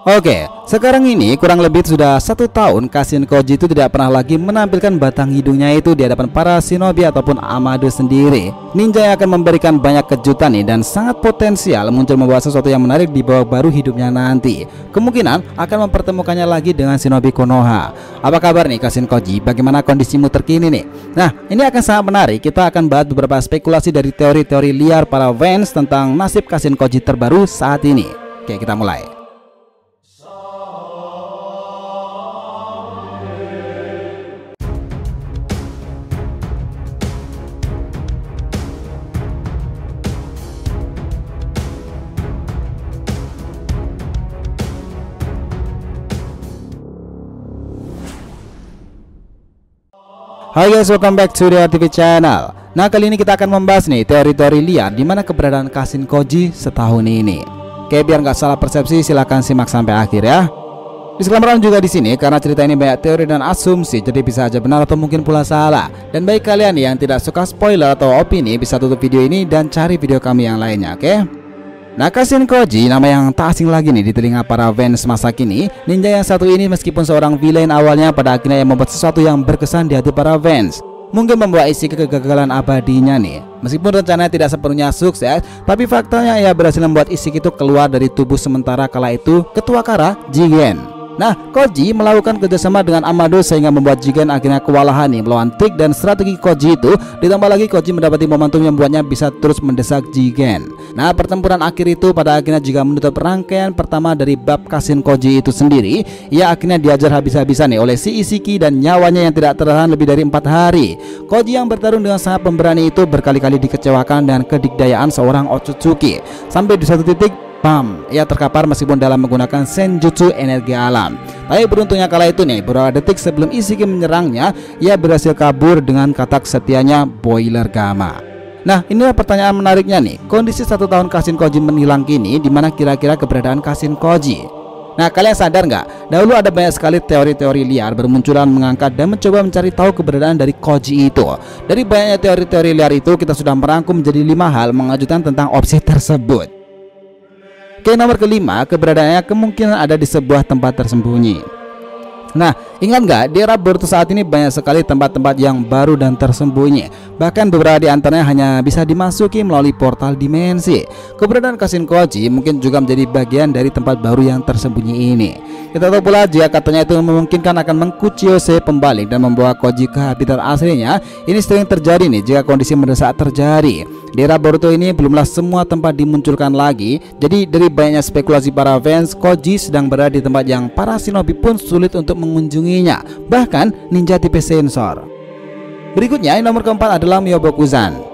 Oke, sekarang ini kurang lebih sudah 1 tahun Kashin Koji itu tidak pernah lagi menampilkan batang hidungnya itu di hadapan para shinobi ataupun Amado sendiri. Ninja yang akan memberikan banyak kejutan nih dan sangat potensial muncul membawa sesuatu yang menarik di babak baru hidupnya nanti. Kemungkinan akan mempertemukannya lagi dengan shinobi Konoha. Apa kabar nih Kashin Koji? Bagaimana kondisimu terkini nih? Nah, ini akan sangat menarik. Kita akan bahas beberapa spekulasi dari teori-teori liar para fans tentang nasib Kashin Koji terbaru saat ini. Oke, kita mulai. Hai guys, welcome back to the TV channel. Nah, kali ini kita akan membahas nih teori-teori liar di mana keberadaan Kashin Koji setahun ini. Oke, biar nggak salah persepsi, silahkan simak sampai akhir ya. Disclaimer juga di sini karena cerita ini banyak teori dan asumsi, jadi bisa aja benar atau mungkin pula salah. Dan bagi kalian yang tidak suka spoiler atau opini, bisa tutup video ini dan cari video kami yang lainnya, oke? Nah, Kashin Koji, nama yang tak asing lagi nih di telinga para fans masa kini. Ninja yang satu ini meskipun seorang villain awalnya, pada akhirnya yang membuat sesuatu yang berkesan di hati para fans. Mungkin membawa isi kegagalan abadinya nih. Meskipun rencananya tidak sepenuhnya sukses, tapi faktanya ia berhasil membuat isi itu keluar dari tubuh sementara kala itu ketua Kara, Jigen. Nah, Koji melakukan kerjasama dengan Amado sehingga membuat Jigen akhirnya kewalahan nih melawan trik dan strategi Koji itu. Ditambah lagi Koji mendapati momentum yang membuatnya bisa terus mendesak Jigen. Nah, pertempuran akhir itu pada akhirnya juga menutup rangkaian pertama dari bab Kashin Koji itu sendiri. Ia akhirnya diajar habis-habisan nih oleh si Isiki dan nyawanya yang tidak tertahan lebih dari 4 hari. Koji yang bertarung dengan sangat pemberani itu berkali-kali dikecewakan dengan kedikdayaan seorang Otsutsuki. Sampai di satu titik ia terkapar meskipun dalam menggunakan senjutsu energi alam. Tapi beruntungnya kala itu nih, beberapa detik sebelum Isiki menyerangnya, ia berhasil kabur dengan katak setianya Boiler Gamma. Nah, inilah pertanyaan menariknya nih. Kondisi 1 tahun Kashin Koji menghilang kini, di mana kira-kira keberadaan Kashin Koji? Nah, kalian sadar nggak? Dahulu ada banyak sekali teori-teori liar bermunculan mengangkat dan mencoba mencari tahu keberadaan dari Koji itu. Dari banyaknya teori-teori liar itu, kita sudah merangkum menjadi 5 hal mengejutkan tentang opsi tersebut. Oke, nomor kelima, keberadaannya kemungkinan ada di sebuah tempat tersembunyi. Nah, ingat nggak, di era Boruto saat ini banyak sekali tempat-tempat yang baru dan tersembunyi. Bahkan beberapa di antaranya hanya bisa dimasuki melalui portal dimensi. Keberadaan Kashin Koji mungkin juga menjadi bagian dari tempat baru yang tersembunyi ini. Kita tahu pula jika katanya itu memungkinkan akan mengkuciose pembalik dan membawa Koji ke habitat aslinya. Ini sering terjadi nih jika kondisi mendesak terjadi. Di era Boruto ini belumlah semua tempat dimunculkan lagi. Jadi dari banyaknya spekulasi para fans, Koji sedang berada di tempat yang para shinobi pun sulit untuk mengunjunginya, bahkan ninja tipe sensor. Berikutnya, nomor keempat adalah Myobokuzan.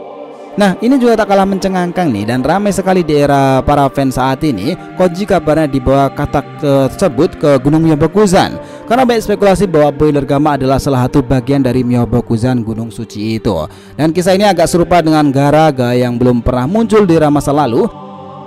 Nah, ini juga tak kalah mencengangkan nih dan ramai sekali di era para fans saat ini. Koji kabarnya dibawa katak tersebut ke Gunung Myobokuzan karena banyak spekulasi bahwa Boiler Gamma adalah salah satu bagian dari Myobokuzan Gunung Suci itu. Dan kisah ini agak serupa dengan Garaga yang belum pernah muncul di era masa lalu.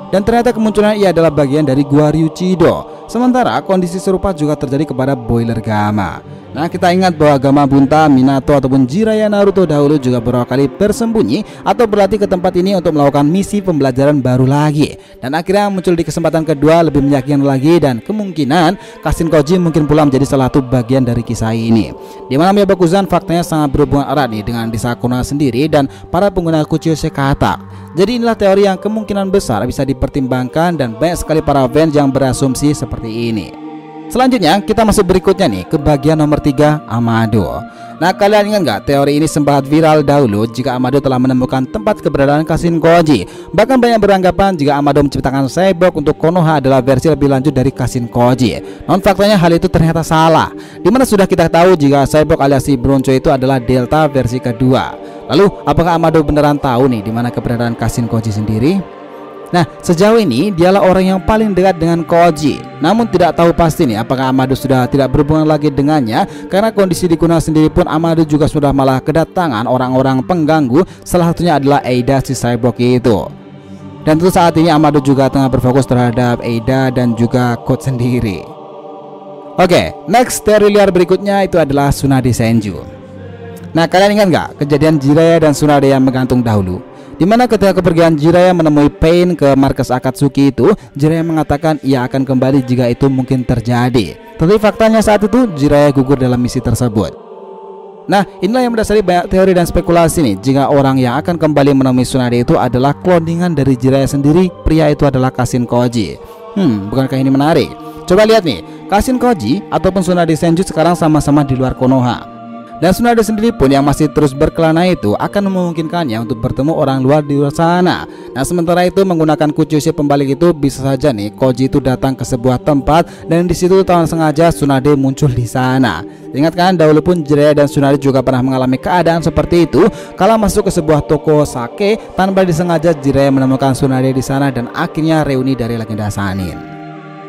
Dan ternyata kemunculan ia adalah bagian dari Gua Ryuchido. Sementara kondisi serupa juga terjadi kepada Boiler Gamma. Nah, kita ingat bahwa Gamma Bunta, Minato ataupun Jiraiya Naruto dahulu juga beberapa kali bersembunyi atau berlatih ke tempat ini untuk melakukan misi pembelajaran baru lagi. Dan akhirnya muncul di kesempatan kedua lebih meyakinkan lagi, dan kemungkinan Kashin Koji mungkin pula menjadi salah satu bagian dari kisah ini. Di mana Myobokuzan faktanya sangat berhubungan erat nih dengan desa Konoha sendiri dan para pengguna Kuchiyose katak. Jadi inilah teori yang kemungkinan besar bisa dipertimbangkan dan banyak sekali para fans yang berasumsi seperti ini. Selanjutnya kita masuk berikutnya nih ke bagian nomor 3, Amado. Nah, kalian ingat nggak teori ini sempat viral dahulu jika Amado telah menemukan tempat keberadaan Kashin Koji. Bahkan banyak beranggapan jika Amado menciptakan cyborg untuk Konoha adalah versi lebih lanjut dari Kashin Koji. Non faktanya hal itu ternyata salah. Dimana sudah kita tahu jika cyborg alias si Bronco itu adalah Delta versi kedua. Lalu apakah Amado beneran tahu nih di mana keberadaan Kashin Koji sendiri? Nah, sejauh ini dialah orang yang paling dekat dengan Koji. Namun tidak tahu pasti nih apakah Amado sudah tidak berhubungan lagi dengannya, karena kondisi di Konoha sendiri pun Amado juga sudah malah kedatangan orang-orang pengganggu. Salah satunya adalah Eida si cyborg itu. Dan tentu saat ini Amado juga tengah berfokus terhadap Eida dan juga Code sendiri. Oke, next teori liar berikutnya itu adalah Tsunade Senju. Nah, kalian ingat nggak kejadian Jiraiya dan Tsunade yang menggantung dahulu? Dimana ketika kepergian Jiraiya menemui Pain ke markas Akatsuki itu, Jiraiya mengatakan ia akan kembali jika itu mungkin terjadi. Tapi faktanya saat itu Jiraiya gugur dalam misi tersebut. Nah, inilah yang mendasari banyak teori dan spekulasi nih, jika orang yang akan kembali menemui Tsunade itu adalah kloningan dari Jiraiya sendiri. Pria itu adalah Kashin Koji. Bukankah ini menarik? Coba lihat nih, Kashin Koji ataupun Tsunade Senju sekarang sama-sama di luar Konoha. Dan Tsunade sendiri pun yang masih terus berkelana itu akan memungkinkannya untuk bertemu orang luar di luar sana. Nah, sementara itu menggunakan Kuchusei pembalik itu bisa saja nih Koji itu datang ke sebuah tempat dan di situ tanpa sengaja Tsunade muncul di sana. Ingat kan, dahulu pun Jiraiya dan Tsunade juga pernah mengalami keadaan seperti itu kala masuk ke sebuah toko sake. Tanpa disengaja Jiraiya menemukan Tsunade di sana dan akhirnya reuni dari legenda Sannin.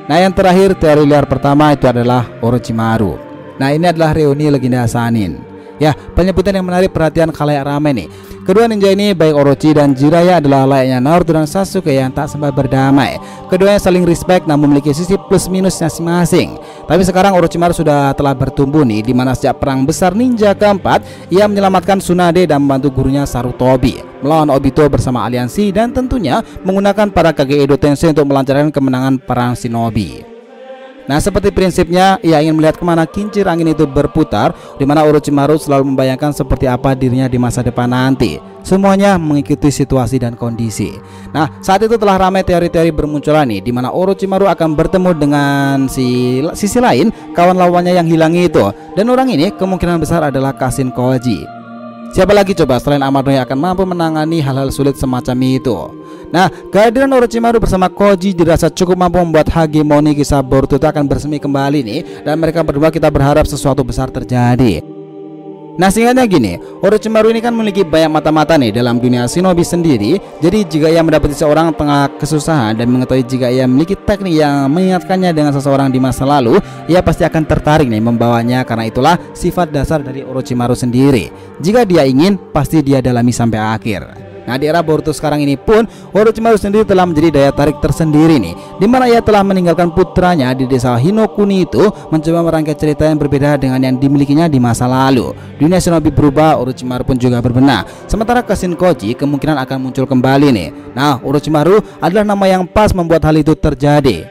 Nah, yang terakhir teori liar pertama itu adalah Orochimaru. Nah, ini adalah reuni legenda Sannin. Ya, penyebutan yang menarik perhatian khalayak ramai nih. Kedua ninja ini baik Orochi dan Jiraiya adalah layaknya Naruto dan Sasuke yang tak sempat berdamai. Keduanya saling respect namun memiliki sisi plus minus masing-masing. Tapi sekarang Orochimaru sudah telah bertumbuh nih, dimana sejak perang besar ninja keempat ia menyelamatkan Tsunade dan membantu gurunya Sarutobi melawan Obito bersama aliansi dan tentunya menggunakan para Kage Edo Tensei untuk melancarkan kemenangan perang shinobi. Nah, seperti prinsipnya ia ingin melihat kemana kincir angin itu berputar, dimana Orochimaru selalu membayangkan seperti apa dirinya di masa depan nanti. Semuanya mengikuti situasi dan kondisi. Nah, saat itu telah ramai teori-teori bermunculan nih, dimana Orochimaru akan bertemu dengan sisi lain kawan lawannya yang hilang itu. Dan orang ini kemungkinan besar adalah Kashin Koji. Siapa lagi coba selain Amado yang akan mampu menangani hal-hal sulit semacam itu? Nah, kehadiran Orochimaru bersama Koji dirasa cukup mampu membuat hegemoni kisah Boruto itu akan bersemi kembali nih, dan mereka berdua kita berharap sesuatu besar terjadi. Nah, singkatnya gini, Orochimaru ini kan memiliki banyak mata-mata nih dalam dunia shinobi sendiri. Jadi jika ia mendapati seorang tengah kesusahan dan mengetahui jika ia memiliki teknik yang mengingatkannya dengan seseorang di masa lalu, ia pasti akan tertarik nih membawanya, karena itulah sifat dasar dari Orochimaru sendiri. Jika dia ingin, pasti dia dalami sampai akhir. Nah, di era Boruto sekarang ini pun Orochimaru sendiri telah menjadi daya tarik tersendiri nih, dimana ia telah meninggalkan putranya di desa Hinokuni itu mencoba merangkai cerita yang berbeda dengan yang dimilikinya di masa lalu. Dunia shinobi berubah, Orochimaru pun juga berbenah. Sementara Kashin Koji kemungkinan akan muncul kembali nih. Nah, Orochimaru adalah nama yang pas membuat hal itu terjadi,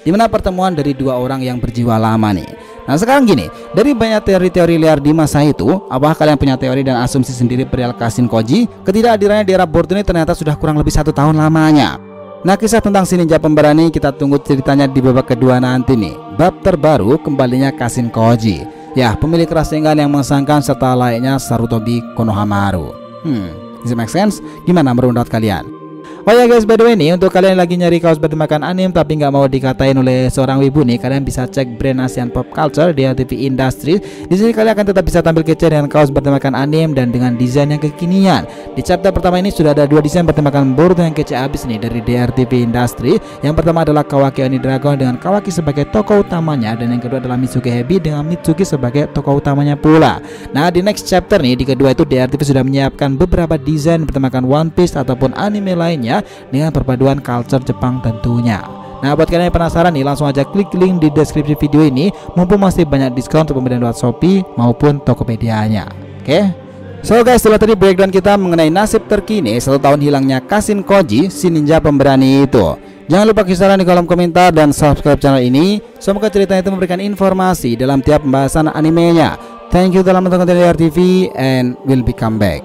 dimana pertemuan dari dua orang yang berjiwa lama nih. Nah, sekarang gini, dari banyak teori-teori liar di masa itu, apakah kalian punya teori dan asumsi sendiri perihal Kashin Koji? Ketidakhadirannya di era Boruto ini ternyata sudah kurang lebih 1 tahun lamanya. Nah, kisah tentang si ninja pemberani kita tunggu ceritanya di babak kedua nanti nih. Bab terbaru kembalinya Kashin Koji. Ya, pemilik rasengan yang mengesankan serta layaknya Sarutobi Konohamaru. Does it make sense? Gimana menurut kalian? Oh ya guys, by the way nih, untuk kalian yang lagi nyari kaos bertemakan anime tapi nggak mau dikatain oleh seorang wibu nih, kalian bisa cek brand Asian Pop Culture di ATV Industry. Di sini kalian akan tetap bisa tampil kece dengan kaos bertemakan anime dan dengan desain yang kekinian. Di chapter pertama ini sudah ada 2 desain bertemakan Boruto yang kece abis nih dari DRTV Industry. Yang pertama adalah Kawaki Oni Dragon dengan Kawaki sebagai tokoh utamanya, dan yang kedua adalah Mitsuki Hebi dengan Mitsuki sebagai tokoh utamanya pula. Nah, di next chapter nih, di kedua itu DRTV sudah menyiapkan beberapa desain bertemakan One Piece ataupun anime lainnya dengan perpaduan culture Jepang tentunya. Nah, buat kalian yang penasaran nih, langsung aja klik link di deskripsi video ini, mumpung masih banyak diskon untuk pembelian lewat Shopee maupun Tokopedia-nya. Oke? So guys, setelah tadi breakdown kita mengenai nasib terkini 1 tahun hilangnya Kashin Koji, si ninja pemberani itu. Jangan lupa kisaran di kolom komentar dan subscribe channel ini. Semoga cerita itu memberikan informasi dalam tiap pembahasan animenya. Thank you telah menonton DRTV and we'll be come back.